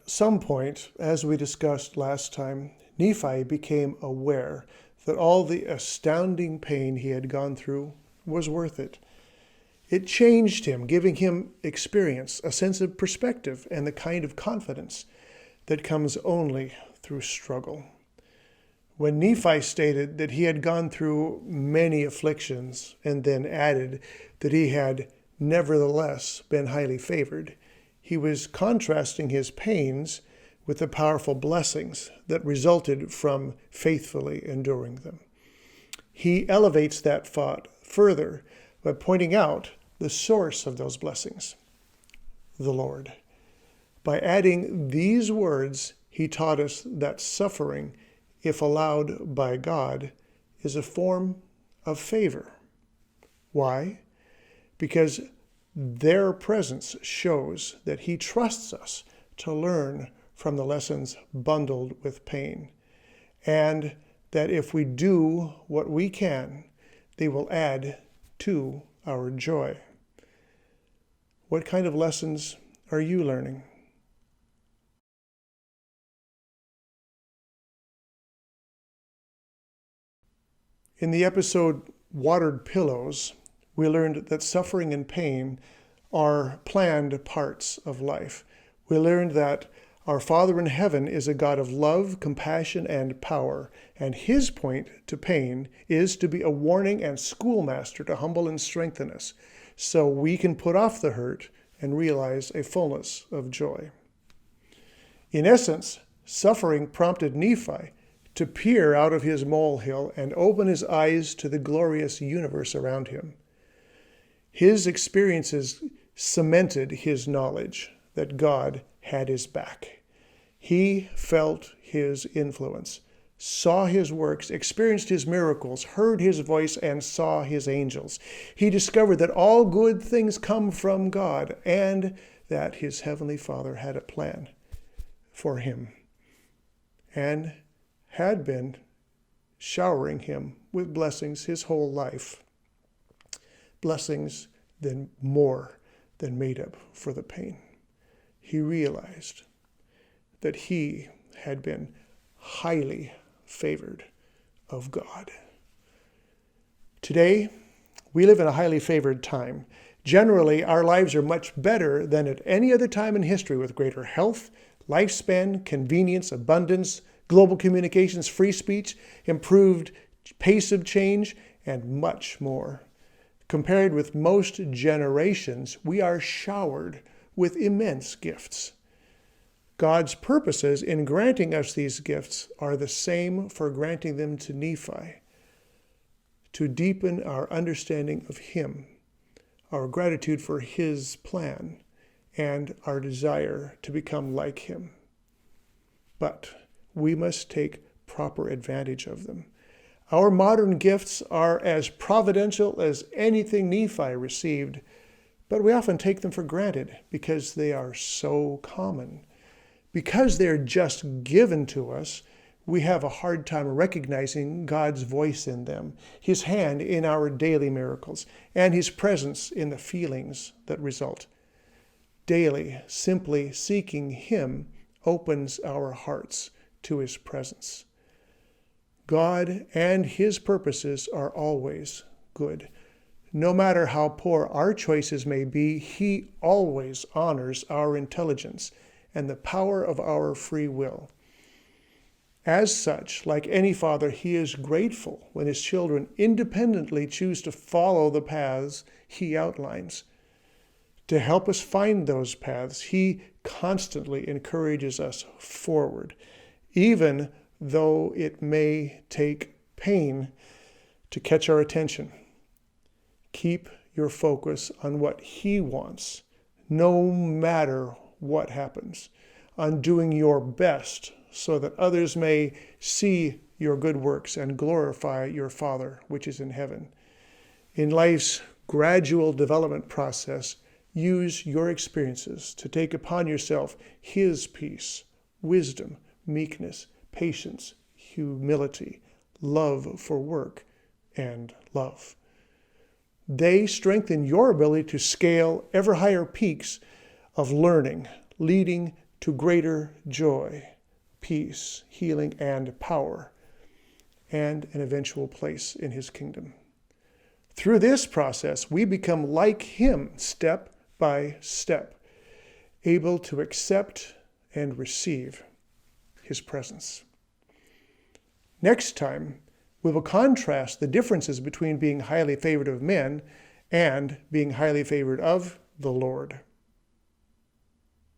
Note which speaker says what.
Speaker 1: some point, as we discussed last time, Nephi became aware that all the astounding pain he had gone through was worth it. It changed him, giving him experience, a sense of perspective, and the kind of confidence that comes only through struggle. When Nephi stated that he had gone through many afflictions and then added that he had nevertheless been highly favored, he was contrasting his pains with the powerful blessings that resulted from faithfully enduring them. He elevates that thought further by pointing out the source of those blessings, the Lord. By adding these words, he taught us that suffering, if allowed by God, is a form of favor. Why? Because their presence shows that he trusts us to learn from the lessons bundled with pain, and that if we do what we can, they will add to our joy. What kind of lessons are you learning? In the episode Watered Pillows, we learned that suffering and pain are planned parts of life. We learned that our Father in heaven is a God of love, compassion, and power, and his point to pain is to be a warning and schoolmaster to humble and strengthen us, so we can put off the hurt and realize a fullness of joy. In essence, suffering prompted Nephi to peer out of his molehill and open his eyes to the glorious universe around him. His experiences cemented his knowledge that God had his back. He felt his influence, saw his works, experienced his miracles, heard his voice, and saw his angels. He discovered that all good things come from God and that his heavenly Father had a plan for him and had been showering him with blessings his whole life. Blessings then more than made up for the pain. He realized that he had been highly favored of God. Today, we live in a highly favored time. Generally, our lives are much better than at any other time in history, with greater health, lifespan, convenience, abundance, global communications, free speech, improved pace of change, and much more. Compared with most generations, we are showered with immense gifts. God's purposes in granting us these gifts are the same for granting them to Nephi, to deepen our understanding of him, our gratitude for his plan, and our desire to become like him. But we must take proper advantage of them. Our modern gifts are as providential as anything Nephi received, but we often take them for granted because they are so common. Because they're just given to us, we have a hard time recognizing God's voice in them, his hand in our daily miracles, and his presence in the feelings that result. Daily, simply seeking him opens our hearts to his presence. God and his purposes are always good. No matter how poor our choices may be, he always honors our intelligence and the power of our free will. As such, like any father, he is grateful when his children independently choose to follow the paths he outlines. To help us find those paths, he constantly encourages us forward, even though it may take pain to catch our attention. Keep your focus on what he wants, no matter what happens, on doing your best so that others may see your good works and glorify your Father which is in heaven. In life's gradual development process, use your experiences to take upon yourself his peace, wisdom, meekness, patience, humility, love for work, and love. They strengthen your ability to scale ever higher peaks of learning, leading to greater joy, peace, healing, and power, and an eventual place in his kingdom. Through this process, we become like him step by step, able to accept and receive his presence. Next time, we will contrast the differences between being highly favored of men and being highly favored of the Lord.